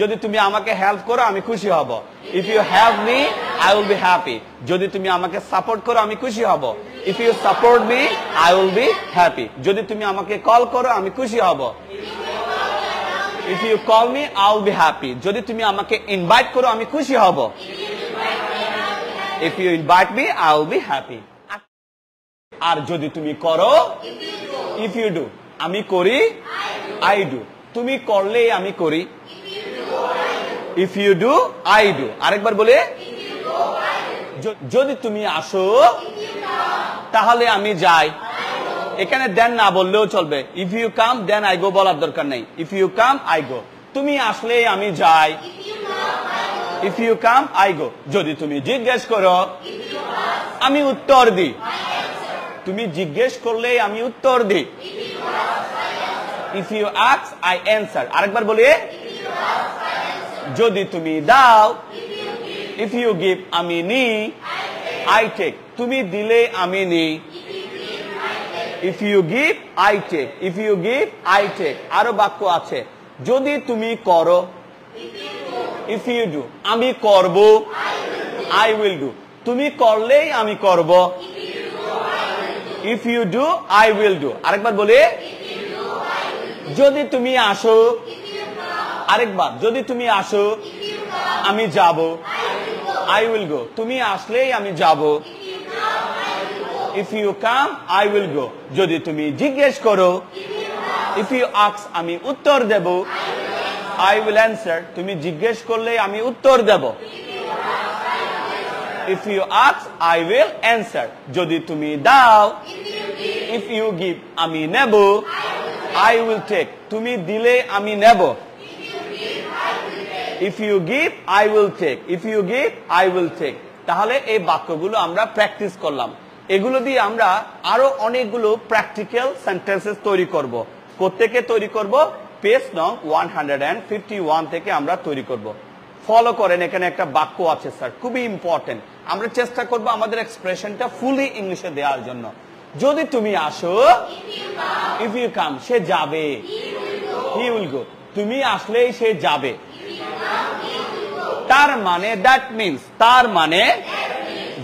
যদি তুমি আমাকে হেল্প করো আমি খুশি হব। If you help me I will be happy. যদি তুমি আমাকে সাপোর্ট করো আমি খুশি হব। If you support me I will be happy. যদি তুমি আমাকে কল করো আমি খুশি হব। If you call me I will be happy. যদি তুমি আমাকে ইনভাইট করো আমি খুশি হব। If you invite me I will be happy. আর যদি তুমি করো, ইফ ইউ ডু, আমি করি, আই ডু। তুমি করলে আমি করি। If you do I do. আরেকবার বলে, যদি তুমি আসো তাহলে আমি যাই। এখানে দেন না বললেও চলবে। If you come then I go বলার দরকার নেই। If you come I go. তুমি আসলে আমি যাই। If you come I go. যদি তুমি জিজ্ঞেস করো আমি উত্তর দিই। তুমি জিজ্ঞেস করলে আমি উত্তর দিই। If you ask I answer. আরেকবার বলি, যদি তুমি দাও, ইফ ইউ গিভ আমি নি, আই টেক। তুমি দিলে আমি নি। If you give I take. If you give I take. আরো বাক্য আছে, যদি তুমি করো, ইফ ইউ ডু, আমি করব, আই উইল ডু। তুমি করলেই আমি করব। If you do I will do. আরেকবার বলি, যদি তুমি আসো, আরেকবার, যদি তুমি আসো আমি যাব, আই উইল গো। তুমি আসলেই আমি যাব। If you come I will go. যদি তুমি জিজ্ঞেস করো, ইফ ইউ আস্ক আমি উত্তর দেব, আই উইল অ্যানসার। তুমি জিজ্ঞেস করলে আমি উত্তর দেব। If you ask I will answer. যদি তুমি দাও, ইফ ইউ গিভ আমি নেব, আই উইল টেক। তুমি দিলে আমি নেব। If you give I will take. If you give I will take. তাহলে এই বাক্যগুলো আমরা প্র্যাকটিস করলাম। এগুলো দিয়ে আমরা আরো অনেকগুলো প্র্যাকটিক্যাল সেন্টেন্সেস তৈরি করব। কোত্থেকে তৈরি করব? পেজ নং 151 থেকে আমরা তৈরি করব। ফলো করেন, এখানে একটা বাক্য আছে স্যার, খুবই ইম্পর্টেন্ট। আমরা চেষ্টা করব আমাদের এক্সপ্রেশনটা ফুলি ইংলিশে দেওয়ার জন্য। যদি তুমি আসো, ইফ ইউ কাম, সে যাবে, হি উইল গো। তুমি আসলেই সে যাবে। তার মানে, দ্যাট মিনস, তার মানে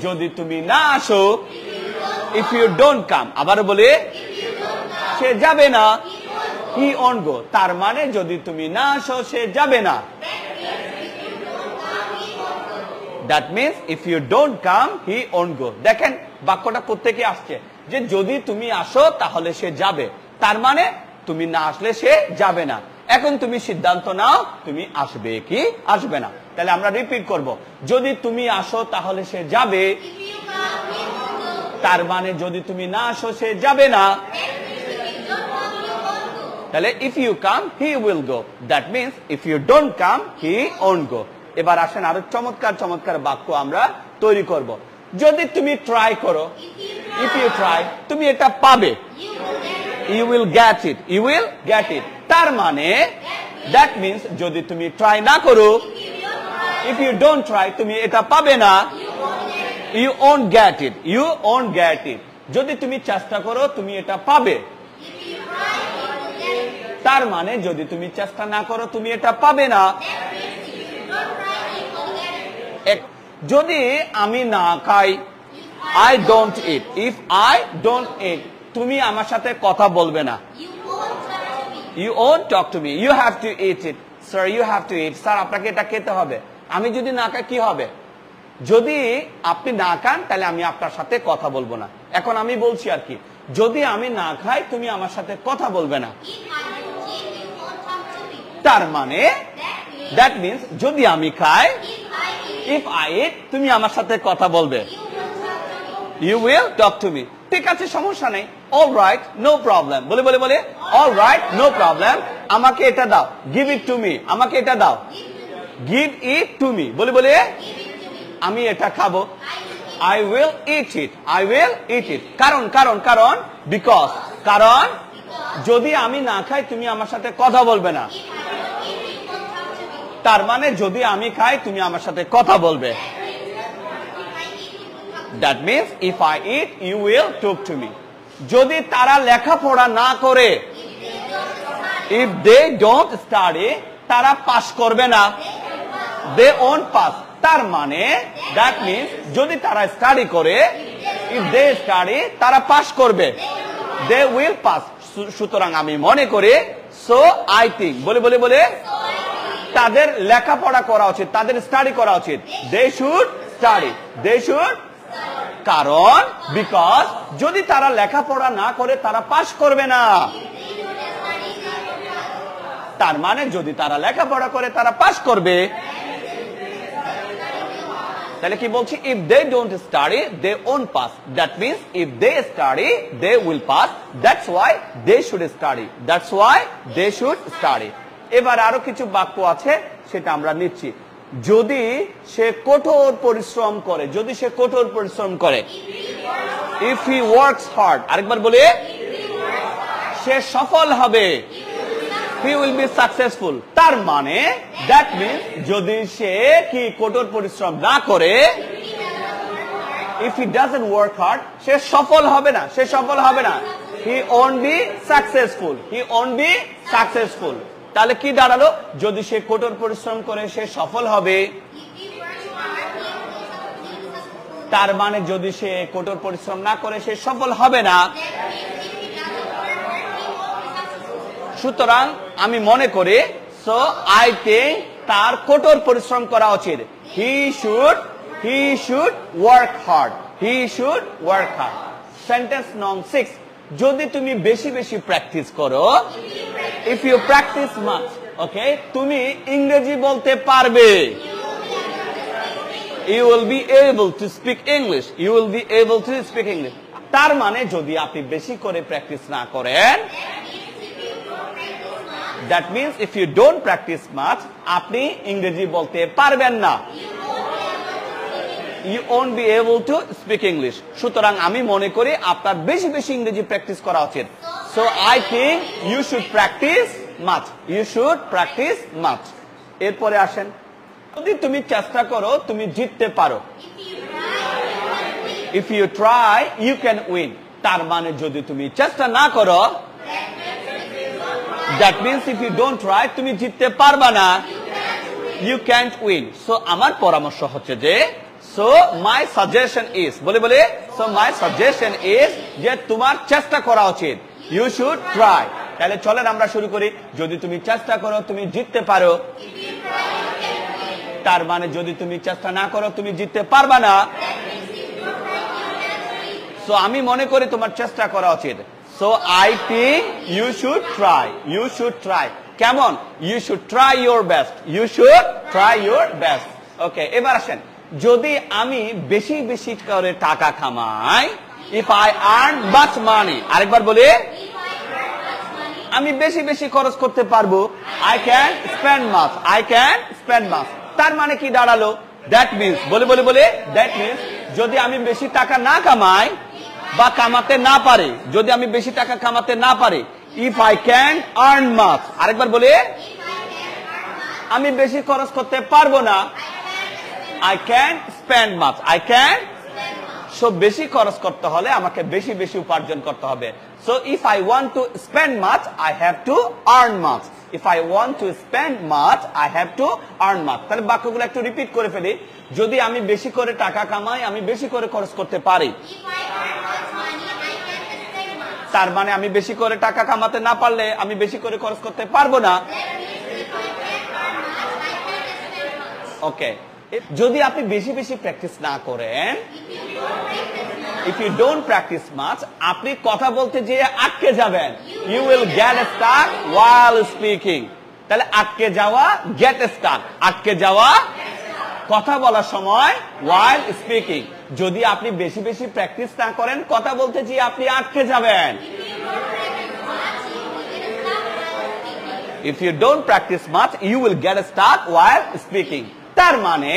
যদি তুমি না আসো, ইফ ইউ ডোন্ট কাম, আবার বলে, সে যাবে না, হি ওন্ট গো। তার মানে যদি তুমি না আসো সে যাবে না। That means if you don't come he won't go. দেখেন বাক্যটা কোত্থেকে আসছে, যে যদি তুমি আসো তাহলে সে যাবে। তার মানে তুমি না আসলে সে যাবে না। এখন তুমি সিদ্ধান্ত নাও, তুমি আসবে কি আসবে না। তাহলে আমরা রিপিট করব, যদি তুমি আসো তাহলে সে যাবে। তার মানে যদি তুমি না আসো সে যাবে না। তাহলে if you come he will go. That means if you don't come he won't go. এবার আসেন আরো চমৎকার চমৎকার বাক্য আমরা তৈরি করব। যদি তুমি ট্রাই করো, ইফ ইউ ট্রাই, তুমি এটা পাবে। You will get it. You will get it. তার মানে দ্যাট মিনস যদি তুমি ট্রাই না করো, ইফ ইউ ডোন্ট ট্রাই, তুমি এটা পাবে না। You won't get it. You won't get it. যদি তুমি চেষ্টা করো তুমি এটা পাবে। তার মানে যদি তুমি চেষ্টা না করো তুমি এটা পাবে না। যদি আমি না খাই, I don't eat. If I don't eat, তুমি আমার সাথে কথা বলবে না। You won't talk to me. You have to eat it. Sir you have to eat. Sir আপনাকে এটা খেতে হবে। আমি যদি না খাই কি হবে? যদি আপনি না খান তাহলে আমি আপনার সাথে কথা বলবো না। এখন আমি বলছি আর কি, যদি আমি না খাই তুমি আমার সাথে কথা বলবে না। তার মানে দ্যাট মিনস যদি আমি খাই, ইফ আই ইট, তুমি আমার সাথে কথা বলবে। You will talk to me. ঠিক আছে, সমস্যা নেই। All right, no problem. বলে বলে বলে, অল রাইট, নো প্রবলেম। আমাকে এটা দাও। Give it to me. আমাকে এটা দাও। Give it to me. বলে বলে, আমি এটা খাবো। I will eat it. I will eat it. কারণ কারণ কারণ বিকজ। কারণ যদি আমি না খাই তুমি আমার সাথে কথা বলবে না। তার মানে যদি আমি খাই তুমি আমার সাথে কথা বলবে। That means if I it you will talk to me. যদি তারা লেখাপড়া না করে, ইফ দে ডোন্ট স্টাডি, তারা পাস করবে না, they won't pass। তার মানে that means যদি তারা স্টাডি করে, if they study তারা পাস করবে, they will pass। সুতরাং আমি মনে করি, so I think, বলে তাদের লেখাপড়া করা উচিত, তাদের স্টাডি করা উচিত, they should study, they should। কারণ বিকজ যদি তারা লেখাপড়া না করে তারা পাস করবে না। তার মানে যদি তারা লেখাপড়া করে তারা পাস করবে। তাহলে কি বলছি, if they don't study they won't pass, that means if they study they will pass, that's why they should study, that's why they should study। এবার আরো কিছু বাক্য আছে সেটা আমরা নিচ্ছি। যদি সে কঠোর পরিশ্রম করে, যদি সে কঠোর পরিশ্রম করে, if he works hard, আরেকবার বলে, সে সফল হবে, he will be successful। তার মানে that means যদি সে কি কঠোর পরিশ্রম না করে, if he doesn't work hard, সে সফল হবে না, সে সফল হবে না, he won't be successful, he won't be successful। তাহলে কি দাঁড়ালো, যদি সে কঠোর পরিশ্রম করে সে সফল হবে। তার মানে যদি সে কঠোর পরিশ্রম না করে সে সফল হবে না। সুতরাং আমি মনে করি, সো আই থিংক তার কঠোর পরিশ্রম করা উচিত, he should work hard, he should work hard। Sentence নং 6, যদি তুমি বেশি বেশি প্র্যাকটিস করো, if you practice much, ওকে, তুমি ইংরেজি বলতে পারবে, you will be able to speak English, you will be able to speak English। তার মানে যদি আপনি বেশি করে প্র্যাকটিস না করেন, that means if you don't practice much, আপনি ইংরেজি বলতে পারবেন না, you won't be able to speak English। সুতরাং আমি মনে করি আপনার বেশি বেশি ইংরেজি প্র্যাকটিস করা উচিত। So I think you should practice much, you should practice much। এরপরে আসেন, যদি তুমি চেষ্টা করো তুমি জিততে পারো, if you try you can win। তার মানে যদি তুমি চেষ্টা না করো, that means if you don't try তুমি জিততে পারবা না, you can't win। So আমার পরামর্শ হচ্ছে যে, so my suggestion is, বলে so my suggestion is যে তোমার চেষ্টা করা উচিত, you should try। তাহলে চলেন আমরা শুরু করি। যদি তুমি চেষ্টা করো তুমি জিততে পারো, তার মানে যদি তুমি চেষ্টা না করো তুমি জিততে পারবা না। সো আমি মনে করি তোমার চেষ্টা করা উচিত, so I think you should try, you should try। কেমন, you should try your best, you should try your best। ওকে, এবার আসেন, যদি আমি বেশি বেশি করে টাকা কামাই, if I earn much money, আরেকবার বলি, আমি বেশি বেশি খরচ করতে পারবো, I can spend much, I can spend much। তার মানে কি দাঁড়ালো, that means বলে that means যদি আমি বেশি টাকা না কামাই বা কামাতে না পারি, যদি আমি বেশি টাকা কামাতে না পারি, if I can earn much, আরেকবার বলে, আমি বেশি খরচ করতে পারবো না, I can spend much, I can। So বেশি খরচ করতে হলে আমাকে বেশি বেশি উপার্জন করতে হবে। So if I want to spend much, I have to earn much, if I want to spend much, I have to earn much। তাহলে বাক্যগুলো একটু রিপিট করে ফেলি। যদি আমি বেশি করে টাকা কামাই, আমি বেশি করে খরচ করতে পারি, তার মানে আমি বেশি করে টাকা কামাতে না পারলে আমি বেশি করে খরচ করতে পারবো না। ওকে, যদি আপনি বেশি বেশি প্র্যাকটিস না করেন, if you don't practice much, আপনি কথা বলতে যেয়ে আটকে যাবেন, you will get stuck while speaking। তাহলে আটকে যাওয়া, get stuck, আটকে যাওয়া কথা বলার সময়, while speaking। যদি আপনি বেশি বেশি প্র্যাকটিস না করেন, কথা বলতে যেয়ে আপনি আটকে যাবেন। if you don't practice much, you will get stuck while speaking। তার মানে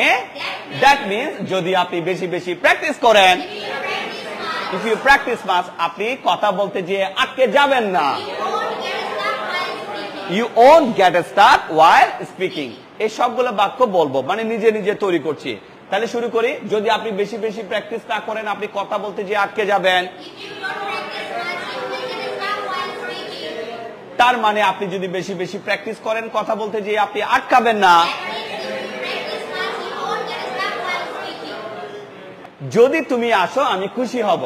that means যদি আপনি বেশি বেশি প্র্যাকটিস করেন, if you practice much, আপনি কথা বলতে যেয়ে আটকে যাবেন না, you won't get stuck while speaking। এই সবগুলো বাক্য বলবো, মানে নিজে নিজে তৈরি করছি। তাহলে শুরু করি। যদি আপনি বেশি বেশি প্র্যাকটিস না করেন, আপনি কথা বলতে যেয়ে আটকে যাবেন। তার মানে আপনি যদি বেশি বেশি প্র্যাকটিস করেন কথা বলতে যে আপনি আটকাবেন না। যদি তুমি আসো আমি খুশি হব।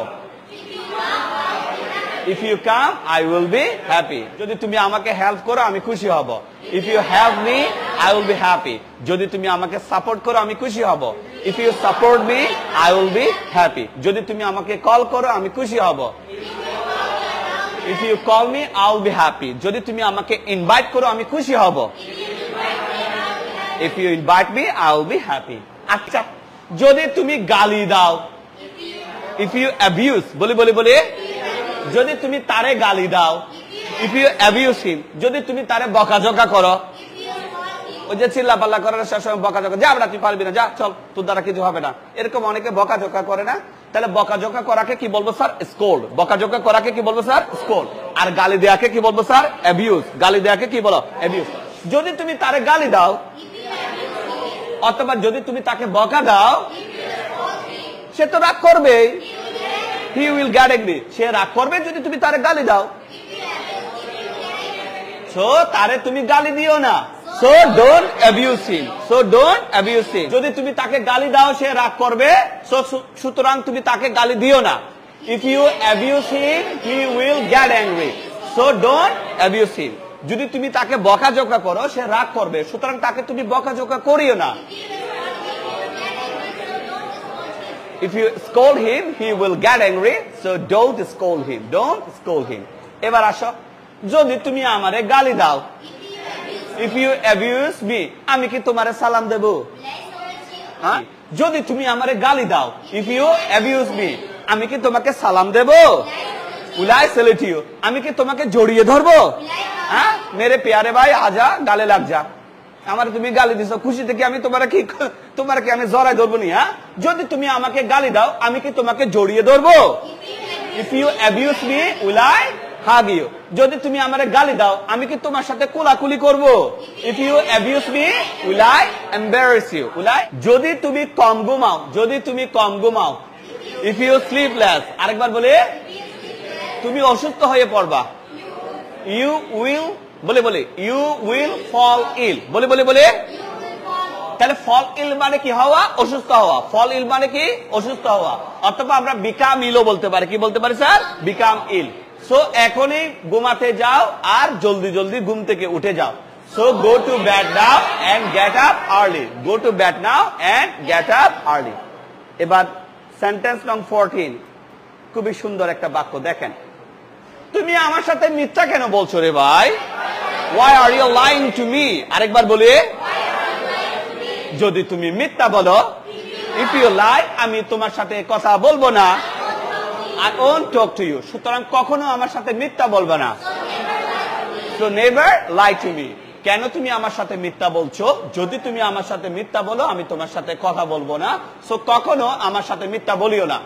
If you come, I will be happy. যদি তুমি আমাকে হেল্প করো আমি খুশি হব। If you help me, I will be happy. যদি তুমি আমাকে সাপোর্ট করো আমি খুশি হব। If you support me, I will be happy. যদি তুমি আমাকে কল করো আমি খুশি হব। If you call me, I will be happy. যদি তুমি আমাকে ইনভাইট করো আমি খুশি হব। If you invite me, I will be happy. আচ্ছা, যদি তুমি গালি দাও, if you abuse, বলি যদি তুমি তারে গালি দাও, if you abuse him, যদি তুমি তারে বকাঝকা করো, ওই যে চিল্লাপাল্লা করার সময় বকাঝকা, যা আমরা তুই পারবি না, যা চল তোর দ্বারা কিছু হবে না, এরকম অনেকে বকাঝকা করে না? তাহলে বকাঝকা করাকে কি বলবো স্যার? স্কোল্ড। বকাঝকা করাকে কি বলবো স্যার? স্কোল্ড। আর গালি দেয়াকে কি বলবো স্যার? অ্যাবিউজ। গালি দেয়াকে কি বলো? অ্যাবিউজ। যদি তুমি তারে গালি দাও অথবা যদি তুমি তাকে বকা দাও, সে তো রাগ করবে। He will get angry. সে রাগ করবে যদি তুমি তারে গালি দাও। So তারে তুমি গালি দিও না। So don't abuse him. So don't abuse him. যদি তুমি তাকে গালি দাও সে রাগ করবে, সুতরাং তুমি তাকে গালি দিও না। If you abuse him, he will get angry. So don't abuse him. যদি তুমি তাকে বকাঝকা করো সে রাগ করবে, সুতরাং তাকে তুমি বকাঝকা করিও না। If you scold him, he will get angry. So don't scold him. Don't scold him. এবার আসো, যদি তুমি আমারে গালি দাও, if you abuse me, আমি কি তোমারে সালাম দেব? হ্যাঁ? যদি তুমি আমারে গালি দাও, if you abuse me, আমি কি তোমাকে সালাম দেব? Will I salute you? আমি কি তোমাকে জড়িয়ে ধরবো? হ্যাঁ, মেরে প্যারে ভাই আজা গালে লাগ যা। আমার তুমি গালি দিছো, খুশি থেকে আমি তোমার কি আমি জড়াই ধরবো নি? হ্যাঁ, যদি তুমি আমাকে গালি দাও আমি কি তোমাকে জড়িয়ে ধরবো? If you abuse me, will I hug you? যদি তুমি আমারে গালি দাও আমি কি তোমার সাথে কোলাকুলি করব? If you abuse me, will I embarrass you? Will I? যদি তুমি কম ঘুমাও, যদি তুমি কম ঘুমাও, if you sleepless, আরেকবার বলে, তুমি অসুস্থ হয়ে পড়বা। You will, বলে you will fall ill, বলে তাহলে ফল ইল মানে কি? হওয়া, অসুস্থ হওয়া। ফল ইল মানে কি? অসুস্থ হওয়া। অথবা আমরা বিকাম ইলও বলতে পারি। কি বলতে পারি স্যার? বিকাম ইল। সো এখনই ঘুমাতে যাও আর জলদি জলদি ঘুম থেকে উঠে যাও। So go to bed now and get up early. Go to bed now and get up early. এবার সেন্টেন্স নং 14, খুবই সুন্দর একটা বাক্য দেখেন। তুমি আমার সাথে মিথ্যা কেন বলছো রে ভাই? Why are you lying to me? আরেকবার বলি, যদি তুমি মিথ্যা বলো, if you lie, আমি তোমার সাথে কথা বলবো না। I won't talk to you. সুতরাং কখনো আমার সাথে মিথ্যা বলবে না। So never lie to me. কেন তুমি আমার সাথে মিথ্যা বলছো? যদি তুমি আমার সাথে মিথ্যা বলো আমি তোমার সাথে কথা বলবো না। সো কখনো আমার সাথে মিথ্যা বলিও না।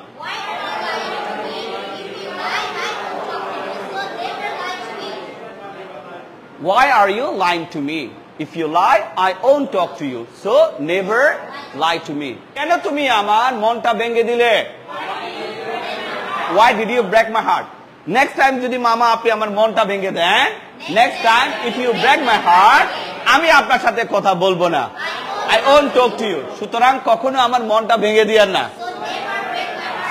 Why are you lying to me? If you lie, I won't talk to you. So never lie to me. কেন তুমি আমার মনটা ভেঙে দিলে? Why did you break my heart? Next time যদি মামা আপনি আমার মনটা ভেঙে দেন, next time if you break my heart, আমি আপনার সাথে কথা বলবো না। I won't talk to you. সুতরাং কখনো আমার মনটা ভেঙে দিয়েন না।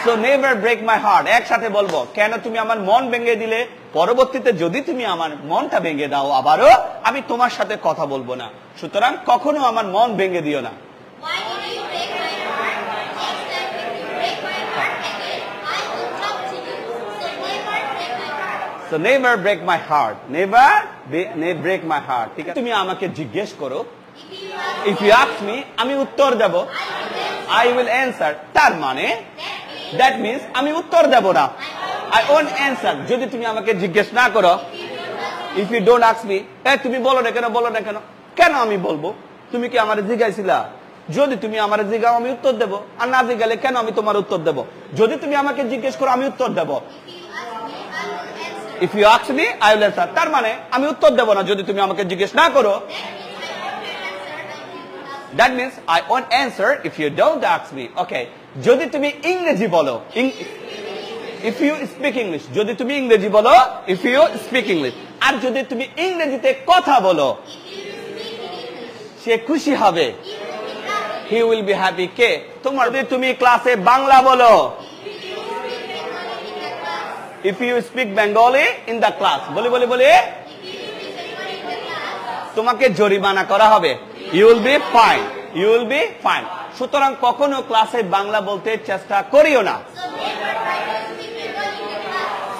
So never break my heart. একসাথে বলবো, কেন তুমি আমার মন ভেঙে দিলে? পরবর্তীতে যদি তুমি আমার মনটা ভেঙে দাও আবারও, আমি তোমার সাথে কথা বলবো না। সুতরাং কখনো আমার মন ভেঙে দিও না। So never break my heart. Never break my heart. ঠিক আছে? তুমি আমাকে জিজ্ঞেস করো, if you ask me, আমি উত্তর দেব। I will answer. তার মানে that means আমি উত্তর দেব না। I won't answer. যদি তুমি আমাকে জিজ্ঞেস না করো, if you don't ask me, তুমি বলো না কেন? কেন আমি বলবো? তুমি কি আমারে জিজ্ঞাসিলা? যদি তুমি আমারে জিজ্ঞাও আমি উত্তর দেব, আর না জিজ্ঞালে কেন আমি তোমার উত্তর দেব? যদি তুমি আমাকে জিজ্ঞেস করো আমি উত্তর দেব। If you ask me, I will answer. তার মানে আমি উত্তর দেব না যদি তুমি আমাকে জিজ্ঞেস না করো। That means I won't answer if you don't ask me. Okay. যদি তুমি ইংরেজি বলো, if you speak English, যদি তুমি ইংরেজি বলো, if you speak English, আর যদি তুমি ইংরেজিতে কথা বলো সে খুশি হবে, হি উইল বি হ্যাপি। কে? তোমার। যদি তুমি ক্লাসে বাংলা বলো, if you speak Bengali in the class, বলে তোমাকে জরিমানা করা হবে, you will be fine, you will be fine. সুতরাং কখনো ক্লাসে বাংলা বলতে চেষ্টা করিও না।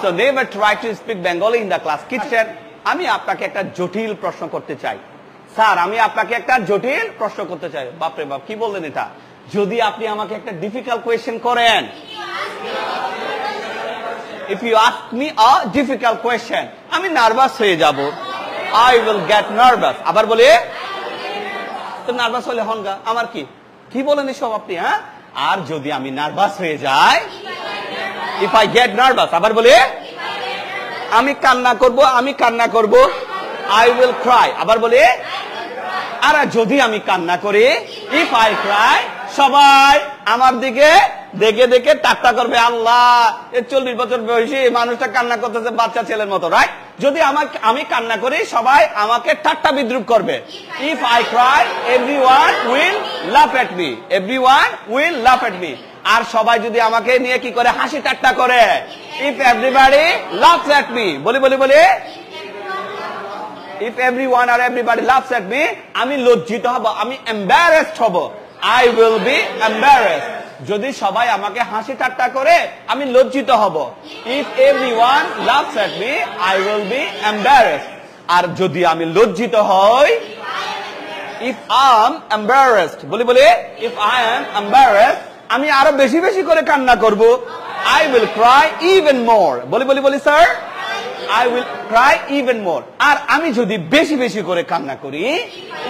So never try to speak Bengali in the class. Kitchen, আমি আপনাকে একটা জটিল প্রশ্ন করতে চাই। স্যার, আমি আপনাকে একটা জটিল প্রশ্ন করতে চাই। বাপরে বাপ, কি বললেন এটা? যদি আপনি আমাকে একটা ডিফিকাল্ট কোয়েশ্চেন করেন, if you ask me a difficult question, আমি নার্ভাস হয়ে যাব, I will get nervous। আবার বলে, তো নার্ভাস হলে হনগা, আমার কি বলেন এসব আপনি? হ্যাঁ, আর যদি আমি নার্ভাস হয়ে যাই, if I get nervous, আবার বলে, আমি কান্না করব, I will cry। আবার বলে, আর যদি আমি কান্না করি, if I cry, সবাই আমার দিকে দেখে ঠাট্টা করবে, আল্লাহ, 40 বছর বয়সী মানুষটা কান্না করতেছে বাচ্চা ছেলের মতো, রাইট? যদি আমি কান্না করি, সবাই আমাকে ঠাট্টা বিদ্রুপ করবে। if I cry, everyone will laugh at me, everyone will laugh at me। আর সবাই যদি আমাকে নিয়ে কি করে, হাসি ঠাট্টা করে, if everybody laughs at me, বলে, if everyone or everybody laughs at me, আমি লজ্জিত হব, আমি embarrassed হব, I will be embarrassed। যদি সবাই আমাকে হাসি ঠাট্টা করে, আমি লজ্জিত হব, if everyone laughs at me, I will be embarrassed। আর যদি আমি লজ্জিত হই, if I am embarrassed, বলে, if I am embarrassed, আমি আরো বেশি করে কান্না করব, I will cry even more, বলে sir, I will cry even more। আর আমি যদি বেশি করে কান্না করি,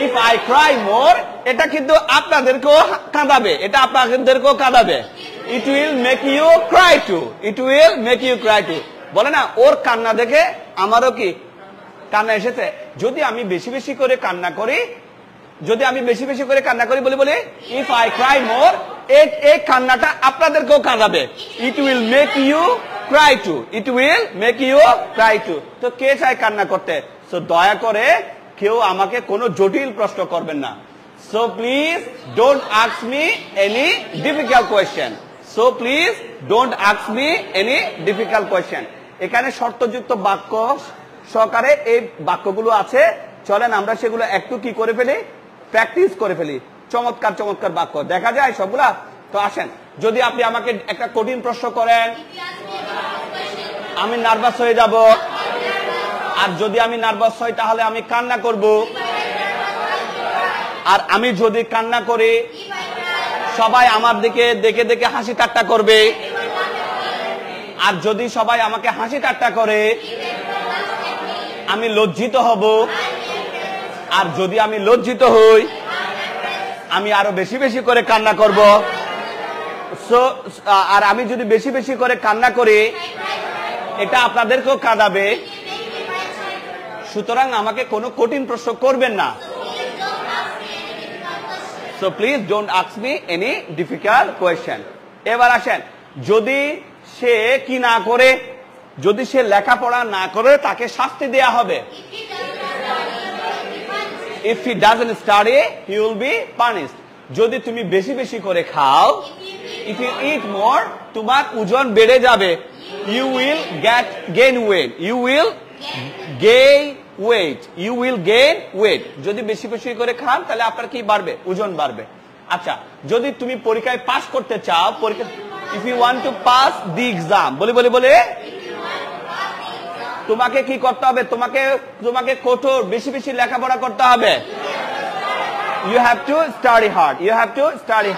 if I cry more, এটা কিন্তু আপনাদেরকেও কাঁদাবে, it will make you cry too, it will make you cry too। বলে না, ওর কান্না দেখে আমারও কি কান্না এসেছে। যদি আমি বেশি করে কান্না করি, বলে, if I cry more, এই কান্নাটা আপনাদেরকেও কাঁদাবে, it will make you cry too, it will make you cry too। তো কে চায় কান্না করতে? সো দয়া করে কেউ আমাকে কোনো জটিল প্রশ্ন করবেন না। So please don't ask me any difficult question. এখানে শর্তযুক্ত বাক্য সহকারে এই বাক্যগুলো আছে, চলেন আমরা সেগুলো একটু কি করে ফেলি, প্র্যাকটিস করে ফেলি। চমৎকার বাক্য দেখা যায় সবগুলা। তো আসেন, যদি আপনি আমাকে একটা কঠিন প্রশ্ন করেন, আমি নার্ভাস হয়ে যাব, আর যদি আমি নার্ভাস হই তাহলে আমি কান্না করব, আর আমি যদি কান্না করি, সবাই আমার দিকে দেখে হাসি ঠাট্টা করবে, আর যদি সবাই আমাকে হাসি ঠাট্টা করে, আমি লজ্জিত হব, আর যদি আমি লজ্জিত হই, আমি আরো বেশি করে কান্না করব। আর আমি যদি বেশি করে কান্না করি, এটা আপনাদেরকেও কাঁদাবে। সুতরাং আমাকে কোনো কঠিন প্রশ্ন করবেন না। So please don't ask me any difficult question. এবার আসেন, যদি সে কি না করে, যদি সে লেখাপড়া না করে, তাকে শাস্তি দেয়া হবে। if he doesn't study, he will be punished। যদি তুমি বেশি করে খাও, if you eat more, তোমার ওজন বেড়ে যাবে, you will gain weight, you will gain weight। যদি বেশি করে খান, তাহলে আপনার কি বাড়বে? ওজন বাড়বে। আচ্ছা, যদি তুমি পরীক্ষায় পাস করতে চাও, if you want to pass the exam, বলে, তোমাকে কি করতে হবে? তোমাকে কঠোর বেশি লেখাপড়া করতে হবে। You have to study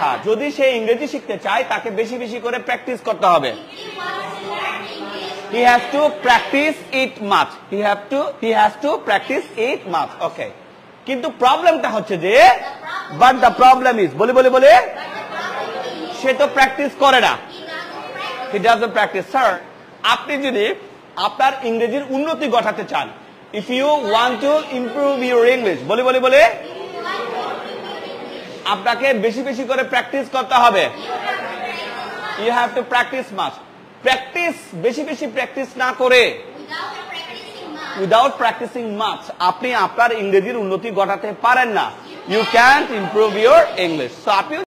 hard। যদি সে ইংরেজি শিখতে চায়, তাকে বেশি করে প্র্যাকটিস করতে হবে। he has to practice it much, he has to practice it much। ওকে, কিন্তু প্রবলেমটা হচ্ছে যে, but the problem is, বলে, সে তো প্র্যাকটিস করে না, he doesn't practice। স্যার, আপনি যদি আপনার ইংরেজির উন্নতি ঘটাতে চান, if you want to improve your English, বলে, আপনাকে বেশি করে প্র্যাকটিস করতে হবে। you have to practice much। বেশি প্র্যাকটিস না করে, উইদাউট প্র্যাকটিসিং মাচ আপনি আপনার ইংরেজির উন্নতি ঘটাতে পারেন না। You can't improve your English. So আপনি